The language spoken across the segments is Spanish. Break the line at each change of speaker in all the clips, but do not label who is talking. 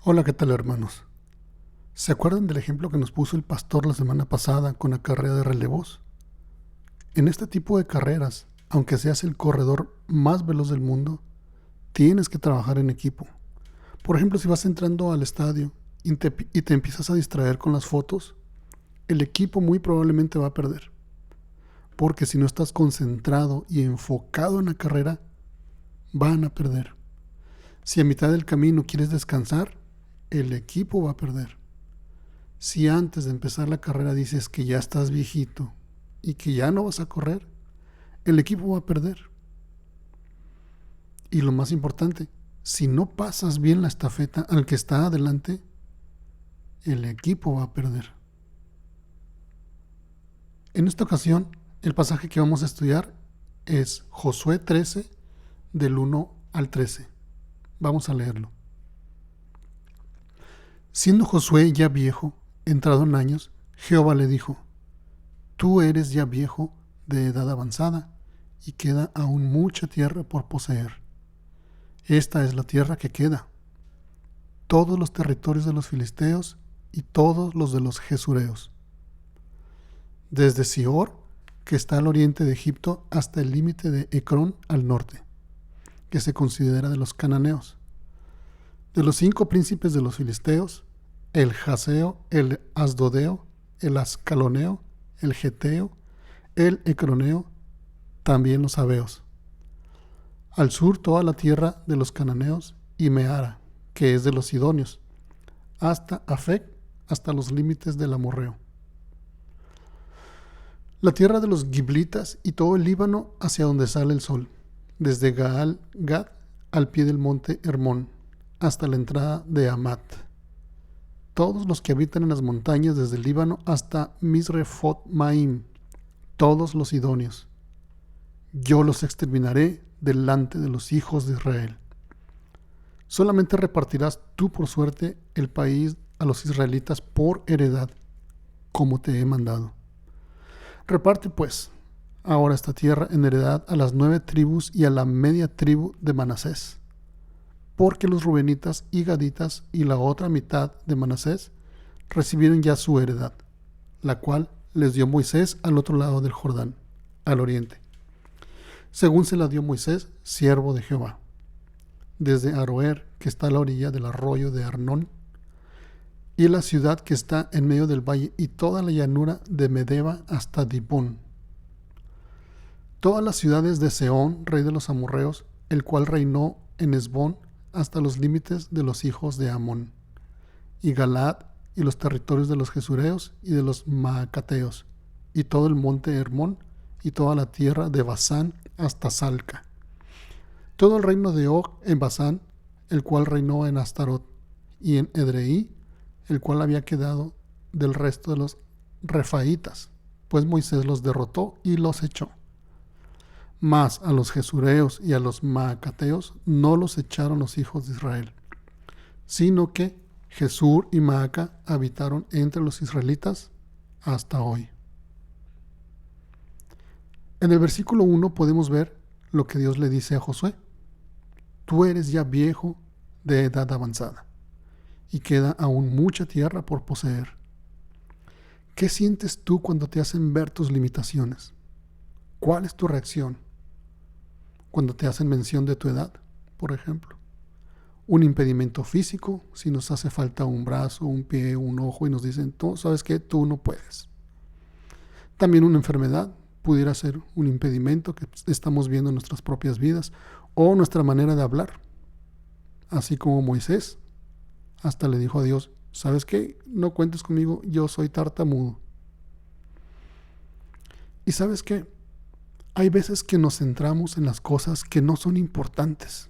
Hola, ¿qué tal, hermanos? ¿Se acuerdan del ejemplo que nos puso el pastor la semana pasada con la carrera de relevos? En este tipo de carreras, aunque seas el corredor más veloz del mundo, tienes que trabajar en equipo. Por ejemplo, si vas entrando al estadio y te empiezas a distraer con las fotos, el equipo muy probablemente va a perder. Porque si no estás concentrado y enfocado en la carrera, van a perder. Si a mitad del camino quieres descansar, el equipo va a perder. Si antes de empezar la carrera dices que ya estás viejito y que ya no vas a correr, el equipo va a perder. Y lo más importante, si no pasas bien la estafeta al que está adelante, el equipo va a perder. En esta ocasión, el pasaje que vamos a estudiar es Josué 13, del 1 al 13. Vamos a leerlo. Siendo Josué ya viejo, entrado en años, Jehová le dijo: Tú eres ya viejo, de edad avanzada, y queda aún mucha tierra por poseer. Esta es la tierra que queda: todos los territorios de los filisteos y todos los de los gesureos, desde Sior, que está al oriente de Egipto, hasta el límite de Ecrón al norte, que se considera de los cananeos. De los 5 príncipes de los filisteos, el Jaseo, el Asdodeo, el Ascaloneo, el Geteo, el Ecroneo, también los Sabeos. Al sur toda la tierra de los cananeos y Meara, que es de los sidonios, hasta Afec, hasta los límites del amorreo. La tierra de los giblitas y todo el Líbano hacia donde sale el sol, desde Gaal Gad al pie del monte Hermón, hasta la entrada de Amat. Todos los que habitan en las montañas desde el Líbano hasta Misrefot Maim, todos los sidonios. Yo los exterminaré delante de los hijos de Israel. Solamente repartirás tú por suerte el país a los israelitas por heredad, como te he mandado. Reparte pues ahora esta tierra en heredad a las 9 tribus y a la media tribu de Manasés, porque los rubenitas y gaditas y la otra mitad de Manasés recibieron ya su heredad, la cual les dio Moisés al otro lado del Jordán, al oriente, según se la dio Moisés, siervo de Jehová, desde Aroer, que está a la orilla del arroyo de Arnón, y la ciudad que está en medio del valle, y toda la llanura de Medeba hasta Dibón. Todas las ciudades de Sehón, rey de los amorreos, el cual reinó en Hesbón hasta los límites de los hijos de Amón, y Galaad, y los territorios de los gesureos y de los maacateos, y todo el monte Hermón, y toda la tierra de Basán hasta Salca. Todo el reino de Og en Basán, el cual reinó en Astarot, y en Edrei, el cual había quedado del resto de los refaitas, pues Moisés los derrotó y los echó. Mas a los gesureos y a los maacateos no los echaron los hijos de Israel, sino que Jesur y Maaca habitaron entre los israelitas hasta hoy. En el versículo 1 podemos ver lo que Dios le dice a Josué: Tú eres ya viejo, de edad avanzada, y queda aún mucha tierra por poseer. ¿Qué sientes tú cuando te hacen ver tus limitaciones? ¿Cuál es tu reacción cuando te hacen mención de tu edad, por ejemplo? Un impedimento físico, si nos hace falta un brazo, un pie, un ojo, y nos dicen: tú sabes que tú no puedes. También una enfermedad pudiera ser un impedimento que estamos viendo en nuestras propias vidas, o nuestra manera de hablar. Así como Moisés hasta le dijo a Dios: ¿sabes qué? No cuentes conmigo, yo soy tartamudo. ¿Y sabes qué? Hay veces que nos centramos en las cosas que no son importantes.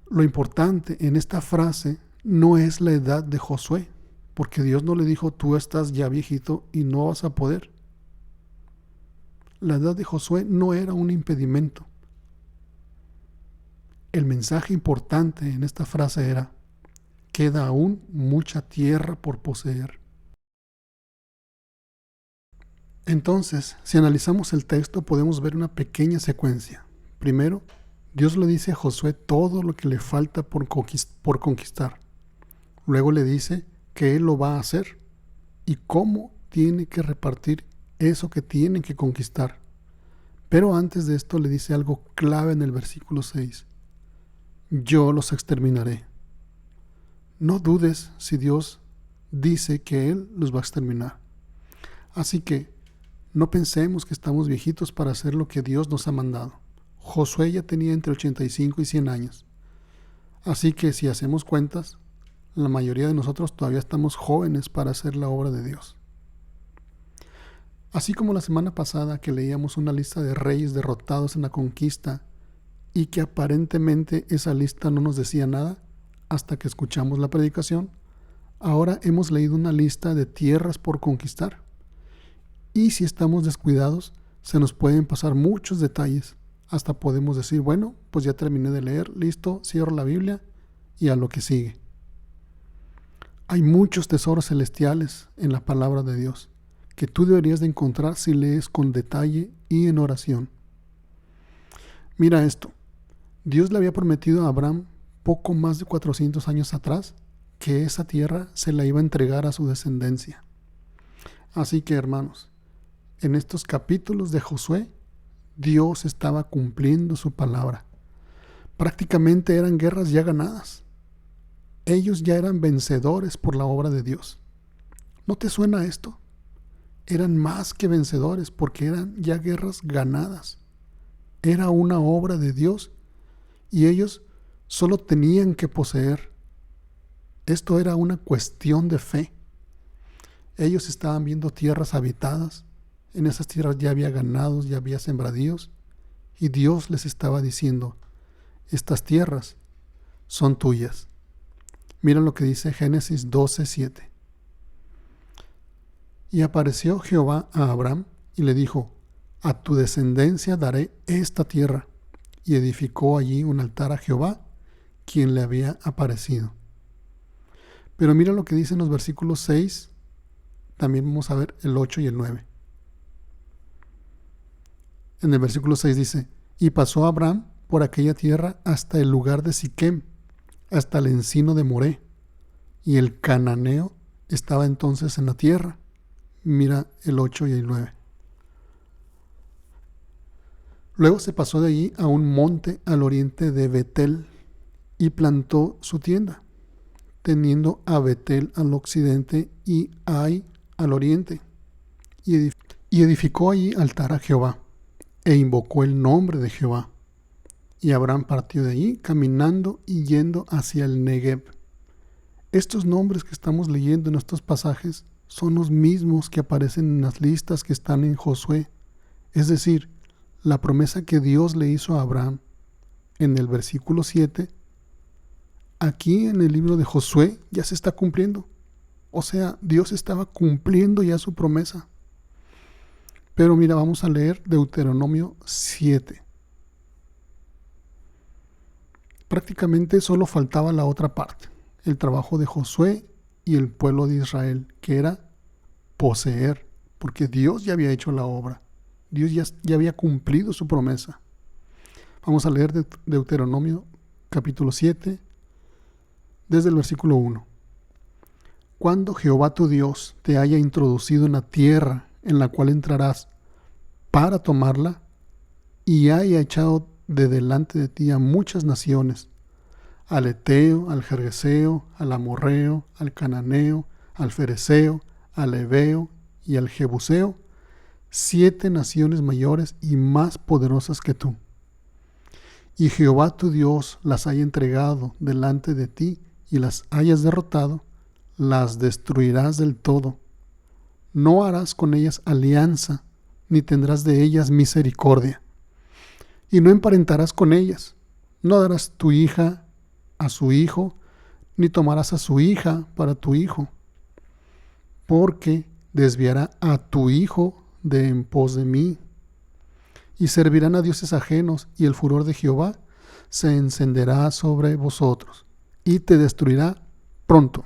Lo importante en esta frase no es la edad de Josué, porque Dios no le dijo: tú estás ya viejito y no vas a poder. La edad de Josué no era un impedimento. El mensaje importante en esta frase era: queda aún mucha tierra por poseer. Entonces, si analizamos el texto, podemos ver una pequeña secuencia. Primero, Dios le dice a Josué todo lo que le falta por conquistar. Luego le dice que él lo va a hacer y cómo tiene que repartir eso que tienen que conquistar. Pero antes de esto le dice algo clave en el versículo 6. Yo los exterminaré. No dudes si Dios dice que Él los va a exterminar. Así que no pensemos que estamos viejitos para hacer lo que Dios nos ha mandado. Josué ya tenía entre 85 y 100 años. Así que si hacemos cuentas, la mayoría de nosotros todavía estamos jóvenes para hacer la obra de Dios. Así como la semana pasada que leíamos una lista de reyes derrotados en la conquista y que aparentemente esa lista no nos decía nada hasta que escuchamos la predicación, ahora hemos leído una lista de tierras por conquistar. Y si estamos descuidados, se nos pueden pasar muchos detalles. Hasta podemos decir, bueno, pues ya terminé de leer, listo, cierro la Biblia y a lo que sigue. Hay muchos tesoros celestiales en la palabra de Dios que tú deberías de encontrar si lees con detalle y en oración. Mira esto, Dios le había prometido a Abraham poco más de 400 años atrás que esa tierra se la iba a entregar a su descendencia. Así que, hermanos, en estos capítulos de Josué, Dios estaba cumpliendo su palabra. Prácticamente eran guerras ya ganadas. Ellos ya eran vencedores por la obra de Dios. ¿No te suena esto? Eran más que vencedores porque eran ya guerras ganadas. Era una obra de Dios y ellos solo tenían que poseer. Esto era una cuestión de fe. Ellos estaban viendo tierras habitadas. En esas tierras ya había ganados, ya había sembradíos. Y Dios les estaba diciendo, estas tierras son tuyas. Mira lo que dice Génesis 12:7. Y apareció Jehová a Abraham y le dijo, a tu descendencia daré esta tierra. Y edificó allí un altar a Jehová, quien le había aparecido. Pero mira lo que dice en los versículos 6, también vamos a ver el 8 y el 9. En el versículo 6 dice, y pasó Abraham por aquella tierra hasta el lugar de Siquem, hasta el encino de Moré, y el cananeo estaba entonces en la tierra. Mira el 8 y el 9. Luego se pasó de allí a un monte al oriente de Betel y plantó su tienda, teniendo a Betel al occidente y Ai al oriente, y edificó allí altar a Jehová, e invocó el nombre de Jehová. Y Abraham partió de allí caminando y yendo hacia el Negev. Estos nombres que estamos leyendo en estos pasajes son los mismos que aparecen en las listas que están en Josué. Es decir, la promesa que Dios le hizo a Abraham en el versículo 7, aquí en el libro de Josué ya se está cumpliendo. O sea, Dios estaba cumpliendo ya su promesa. Pero mira, vamos a leer Deuteronomio 7. Prácticamente solo faltaba la otra parte, el trabajo de Josué y el pueblo de Israel, que era poseer, porque Dios ya había hecho la obra. Dios ya había cumplido su promesa. Vamos a leer Deuteronomio capítulo 7, desde el versículo 1. Cuando Jehová tu Dios te haya introducido en la tierra en la cual entrarás para tomarla, y haya echado de delante de ti a muchas naciones, al Eteo, al Gergeseo, al Amorreo, al Cananeo, al Fereceo, al Heveo y al Jebuseo, 7 naciones mayores y más poderosas que tú. Y Jehová tu Dios las haya entregado delante de ti y las hayas derrotado, las destruirás del todo. No harás con ellas alianza, ni tendrás de ellas misericordia. Y no emparentarás con ellas. No darás tu hija a su hijo, ni tomarás a su hija para tu hijo, porque desviará a tu hijo de en pos de mí. Y servirán a dioses ajenos, y el furor de Jehová se encenderá sobre vosotros, y te destruirá pronto.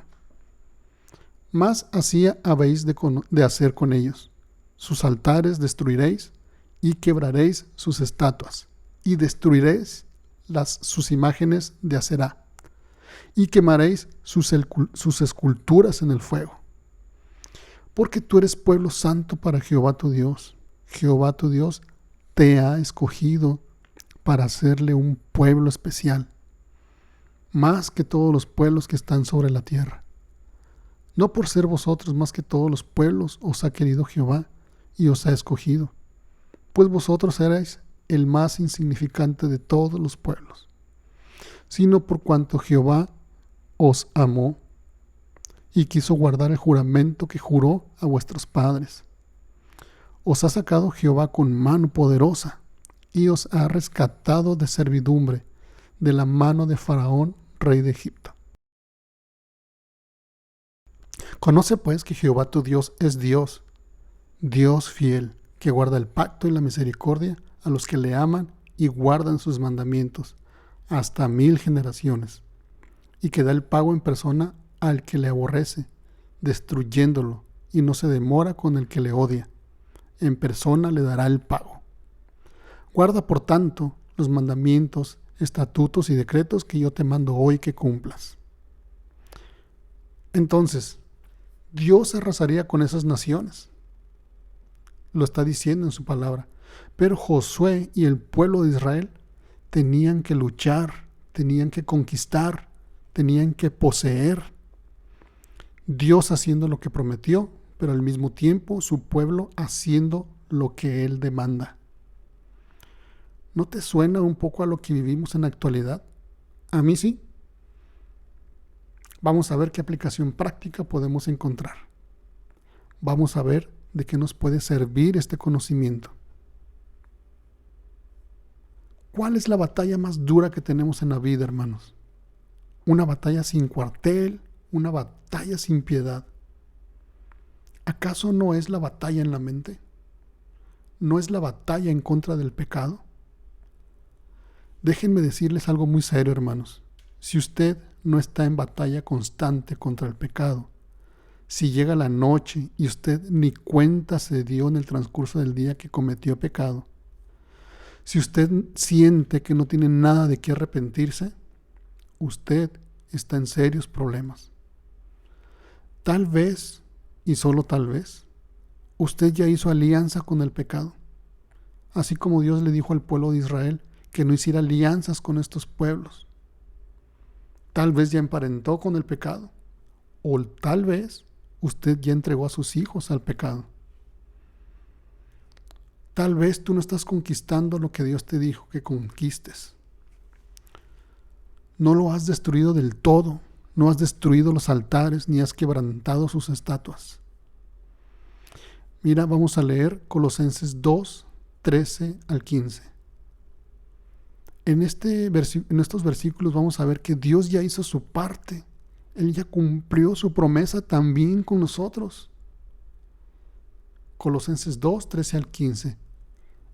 Mas así habéis de hacer con ellos. Sus altares destruiréis, y quebraréis sus estatuas, y destruiréis sus imágenes de Aserá, y quemaréis sus esculturas en el fuego. Porque tú eres pueblo santo para Jehová tu Dios. Jehová tu Dios te ha escogido para hacerle un pueblo especial, más que todos los pueblos que están sobre la tierra. No por ser vosotros más que todos los pueblos os ha querido Jehová y os ha escogido, pues vosotros erais el más insignificante de todos los pueblos, sino por cuanto Jehová os amó y quiso guardar el juramento que juró a vuestros padres. Os ha sacado Jehová con mano poderosa y os ha rescatado de servidumbre, de la mano de Faraón, rey de Egipto. Conoce pues que Jehová tu Dios es Dios, Dios fiel, que guarda el pacto y la misericordia a los que le aman y guardan sus mandamientos hasta 1000 generaciones, y que da el pago en persona al que le aborrece, destruyéndolo, y no se demora con el que le odia. En persona le dará el pago. Guarda, por tanto, los mandamientos, estatutos y decretos que yo te mando hoy que cumplas. Entonces, Dios arrasaría con esas naciones. Lo está diciendo en su palabra. Pero Josué y el pueblo de Israel tenían que luchar, tenían que conquistar, tenían que poseer. Dios haciendo lo que prometió, pero al mismo tiempo su pueblo haciendo lo que Él demanda. ¿No te suena un poco a lo que vivimos en la actualidad? A mí sí. Vamos a ver qué aplicación práctica podemos encontrar. Vamos a ver de qué nos puede servir este conocimiento. ¿Cuál es la batalla más dura que tenemos en la vida, hermanos? Una batalla sin cuartel, una batalla sin piedad. ¿Acaso no es la batalla en la mente? ¿No es la batalla en contra del pecado? Déjenme decirles algo muy serio, hermanos. Si usted no está en batalla constante contra el pecado, si llega la noche y usted ni cuenta se dio en el transcurso del día que cometió pecado, si usted siente que no tiene nada de qué arrepentirse, usted está en serios problemas. Tal vez, y solo tal vez, usted ya hizo alianza con el pecado, así como Dios le dijo al pueblo de Israel que no hiciera alianzas con estos pueblos. Tal vez ya emparentó con el pecado, o tal vez usted ya entregó a sus hijos al pecado. Tal vez tú no estás conquistando lo que Dios te dijo que conquistes. No lo has destruido del todo, no has destruido los altares ni has quebrantado sus estatuas. Mira, vamos a leer Colosenses 2, 13 al 15. En estos versículos vamos a ver que Dios ya hizo su parte. Él ya cumplió su promesa también con nosotros. Colosenses 2, 13 al 15.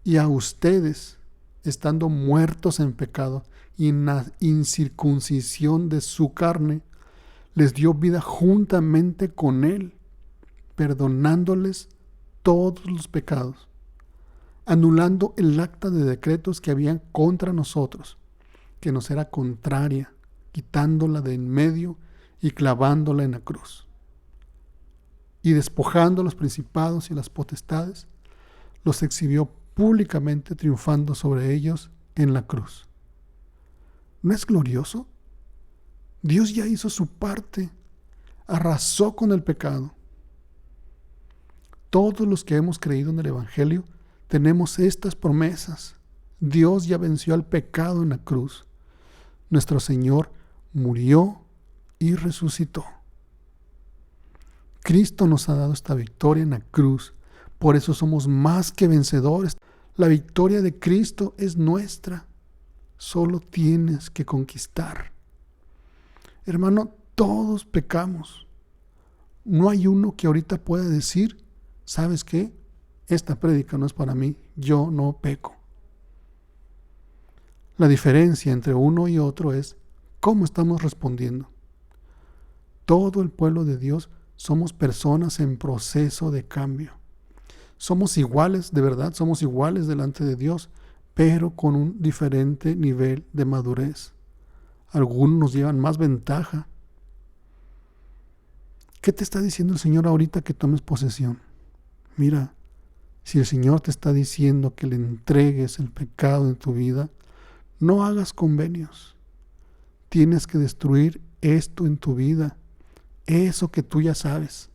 Y a ustedes, estando muertos en pecado y en la incircuncisión de su carne, les dio vida juntamente con Él, perdonándoles todos los pecados, anulando el acta de decretos que habían contra nosotros, que nos era contraria, quitándola de en medio y clavándola en la cruz. Y despojando a los principados y las potestades, los exhibió públicamente, triunfando sobre ellos en la cruz. ¿No es glorioso? Dios ya hizo su parte, arrasó con el pecado. Todos los que hemos creído en el Evangelio tenemos estas promesas. Dios ya venció al pecado en la cruz. Nuestro Señor murió y resucitó. Cristo nos ha dado esta victoria en la cruz. Por eso somos más que vencedores. La victoria de Cristo es nuestra. Solo tienes que conquistar. Hermano, todos pecamos. No hay uno que ahorita pueda decir, ¿sabes qué? Esta prédica no es para mí, yo no peco. La diferencia entre uno y otro es cómo estamos respondiendo. Todo el pueblo de Dios somos personas en proceso de cambio. Somos iguales, de verdad, somos iguales delante de Dios, pero con un diferente nivel de madurez. Algunos nos llevan más ventaja. ¿Qué te está diciendo el Señor ahorita que tomes posesión? Mira, si el Señor te está diciendo que le entregues el pecado en tu vida, no hagas convenios. Tienes que destruir esto en tu vida, eso que tú ya sabes.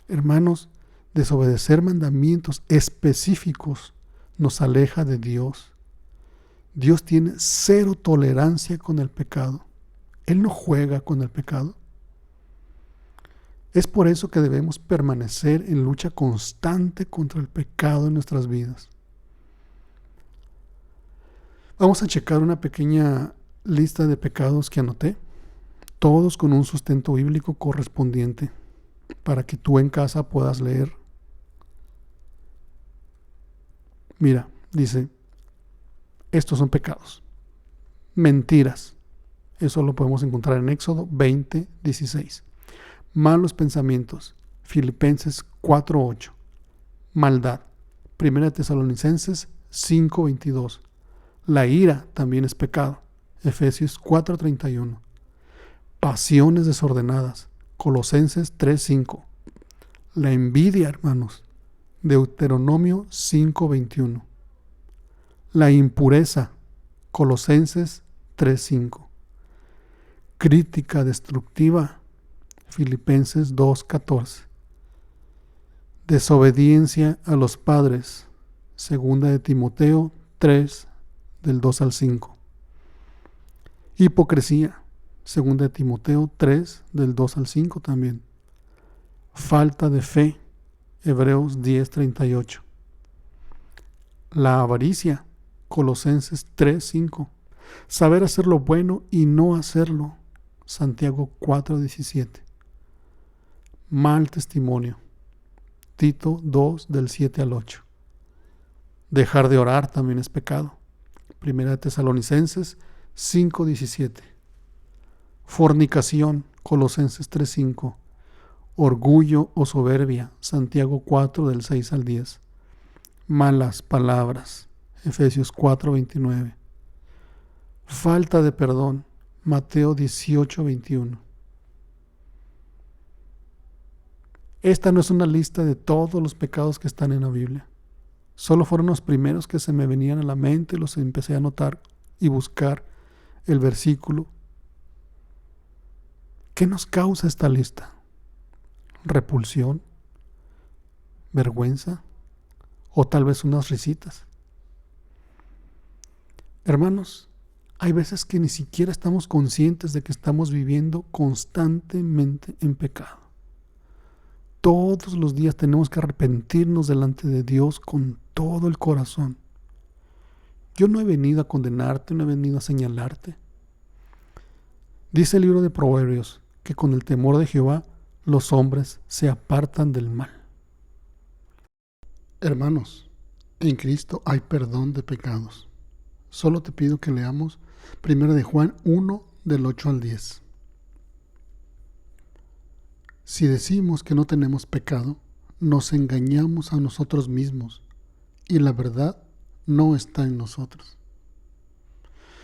Hermanos, desobedecer mandamientos específicos nos aleja de Dios. Dios tiene cero tolerancia con el pecado. Él no juega con el pecado. Es por eso que debemos permanecer en lucha constante contra el pecado en nuestras vidas. Vamos a checar una pequeña lista de pecados que anoté, todos con un sustento bíblico correspondiente, para que tú en casa puedas leer. Mira, dice, estos son pecados. Mentiras. Eso lo podemos encontrar en Éxodo 20:16. Malos pensamientos. Filipenses 4:8. Maldad. 1 Tesalonicenses 5:22. La ira también es pecado. Efesios 4:31. Pasiones desordenadas. Colosenses 3:5. La envidia, hermanos. Deuteronomio 5:21. La impureza. Colosenses 3:5. Crítica destructiva. Filipenses 2:14. Desobediencia a los padres. 2 de Timoteo 3, del 2 al 5. Hipocresía. 2 de Timoteo 3, del 2 al 5 también. Falta de fe. Hebreos 10:38. La avaricia. Colosenses 3:5. Saber hacer lo bueno y no hacerlo. Santiago 4:17. Mal testimonio. Tito 2, del 7 al 8. Dejar de orar también es pecado. 1 Tesalonicenses 5:17. Fornicación. Colosenses 3:5. Orgullo o soberbia. Santiago 4, del 6 al 10. Malas palabras. Efesios 4:29. Falta de perdón. Mateo 18:21. Esta no es una lista de todos los pecados que están en la Biblia. Solo fueron los primeros que se me venían a la mente, los empecé a anotar y buscar el versículo. ¿Qué nos causa esta lista? ¿Repulsión? ¿Vergüenza? ¿O tal vez unas risitas? Hermanos, hay veces que ni siquiera estamos conscientes de que estamos viviendo constantemente en pecado. Todos los días tenemos que arrepentirnos delante de Dios con todo el corazón. Yo no he venido a condenarte, no he venido a señalarte. Dice el libro de Proverbios que con el temor de Jehová los hombres se apartan del mal. Hermanos, en Cristo hay perdón de pecados. Solo te pido que leamos 1 de Juan 1, del 8 al 10. Si decimos que no tenemos pecado, nos engañamos a nosotros mismos y la verdad no está en nosotros.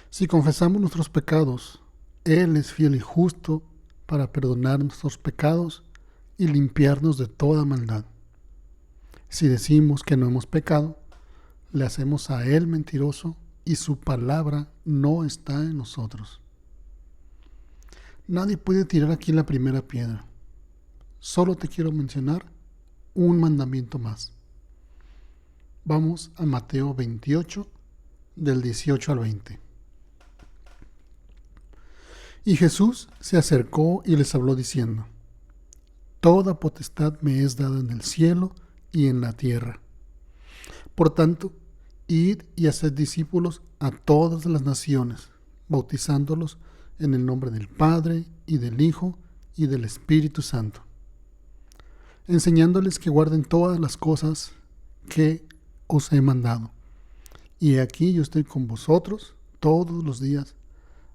Si confesamos nuestros pecados, Él es fiel y justo para perdonar nuestros pecados y limpiarnos de toda maldad. Si decimos que no hemos pecado, le hacemos a Él mentiroso y su palabra no está en nosotros. Nadie puede tirar aquí la primera piedra. Solo te quiero mencionar un mandamiento más. Vamos a Mateo 28, del 18 al 20. Y Jesús se acercó y les habló diciendo: Toda potestad me es dada en el cielo y en la tierra. Por tanto, id y haced discípulos a todas las naciones, bautizándolos en el nombre del Padre y del Hijo y del Espíritu Santo, enseñándoles que guarden todas las cosas que os he mandado. Y aquí yo estoy con vosotros todos los días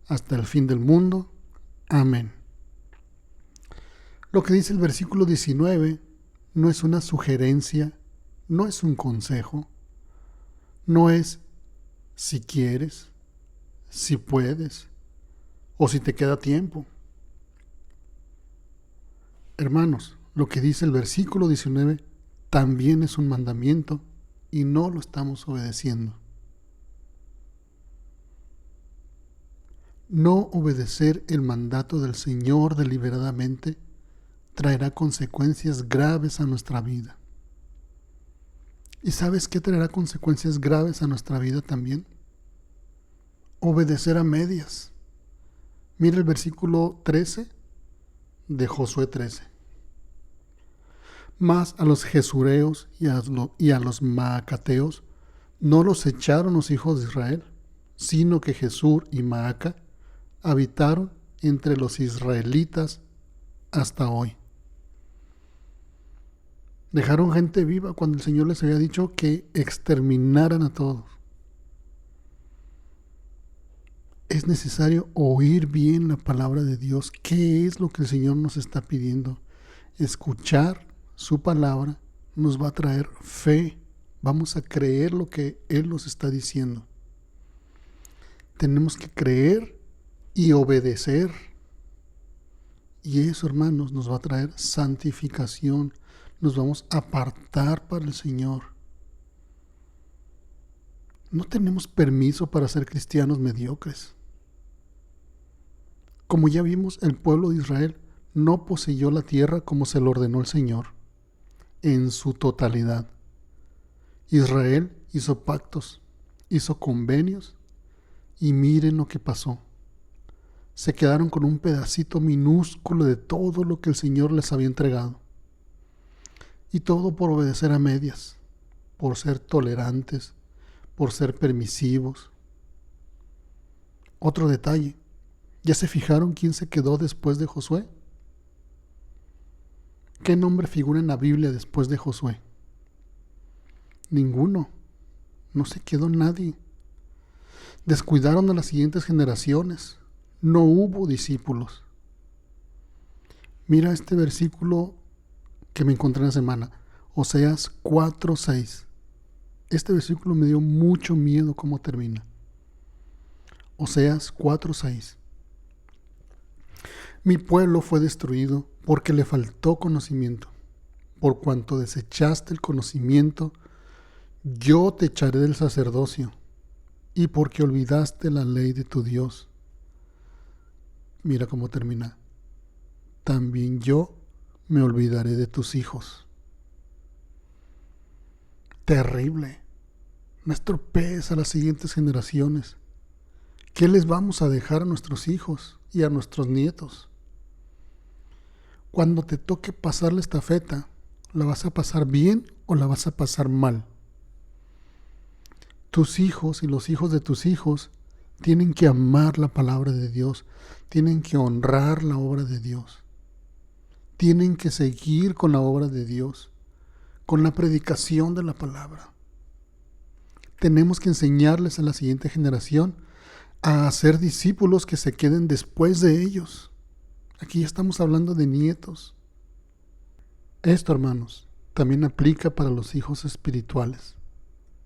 hasta el fin del mundo. Amén. Lo que dice el versículo 19 no es una sugerencia, no es un consejo, no es si quieres, si puedes o si te queda tiempo. Hermanos, lo que dice el versículo 19 también es un mandamiento y no lo estamos obedeciendo. No obedecer el mandato del Señor deliberadamente traerá consecuencias graves a nuestra vida. ¿Y sabes qué traerá consecuencias graves a nuestra vida también? Obedecer a medias. Mira el versículo 13 de Josué 13. Mas a los jesureos y a los maacateos no los echaron los hijos de Israel, sino que Jesús y Maaca habitaron entre los israelitas hasta hoy. Dejaron gente viva cuando el Señor les había dicho que exterminaran a todos. Es necesario oír bien la palabra de Dios. ¿Qué es lo que el Señor nos está pidiendo? Escuchar su palabra nos va a traer fe. Vamos a creer lo que Él nos está diciendo. Tenemos que creer y obedecer. Y eso, hermanos, nos va a traer santificación. Nos vamos a apartar para el Señor. No tenemos permiso para ser cristianos mediocres. Como ya vimos, el pueblo de Israel no poseyó la tierra como se lo ordenó el Señor, en su totalidad. Israel hizo pactos, hizo convenios, y miren lo que pasó. Se quedaron con un pedacito minúsculo de todo lo que el Señor les había entregado. Y todo por obedecer a medias, por ser tolerantes, por ser permisivos. Otro detalle, ¿ya se fijaron quién se quedó después de Josué? ¿Qué nombre figura en la Biblia después de Josué? Ninguno. No se quedó nadie. Descuidaron a las siguientes generaciones. No hubo discípulos. Mira este versículo que me encontré en la semana. Oseas 4:6. Este versículo me dio mucho miedo cómo termina. Oseas 4:6. Mi pueblo fue destruido porque le faltó conocimiento. Por cuanto desechaste el conocimiento, yo te echaré del sacerdocio, y porque olvidaste la ley de tu Dios. Mira cómo termina. También yo me olvidaré de tus hijos. Terrible. No estropees a las siguientes generaciones. ¿Qué les vamos a dejar a nuestros hijos y a nuestros nietos? Cuando te toque pasar la estafeta, ¿la vas a pasar bien o la vas a pasar mal? Tus hijos y los hijos de tus hijos tienen que amar la palabra de Dios, tienen que honrar la obra de Dios, tienen que seguir con la obra de Dios, con la predicación de la palabra. Tenemos que enseñarles a la siguiente generación a hacer discípulos que se queden después de ellos. Aquí ya estamos hablando de nietos. Esto, hermanos, también aplica para los hijos espirituales,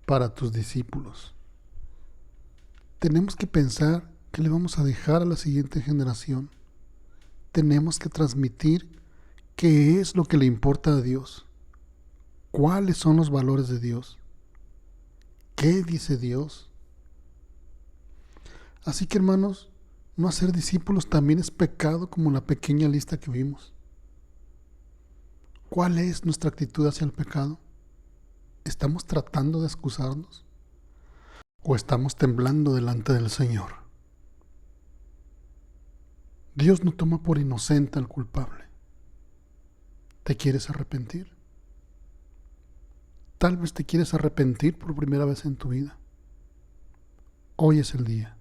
para tus discípulos. Tenemos que pensar qué le vamos a dejar a la siguiente generación. Tenemos que transmitir qué es lo que le importa a Dios, cuáles son los valores de Dios, qué dice Dios. Así que, hermanos, no hacer discípulos también es pecado, como la pequeña lista que vimos. ¿Cuál es nuestra actitud hacia el pecado? ¿Estamos tratando de excusarnos? ¿O estamos temblando delante del Señor? Dios no toma por inocente al culpable. ¿Te quieres arrepentir? Tal vez te quieres arrepentir por primera vez en tu vida. Hoy es el día.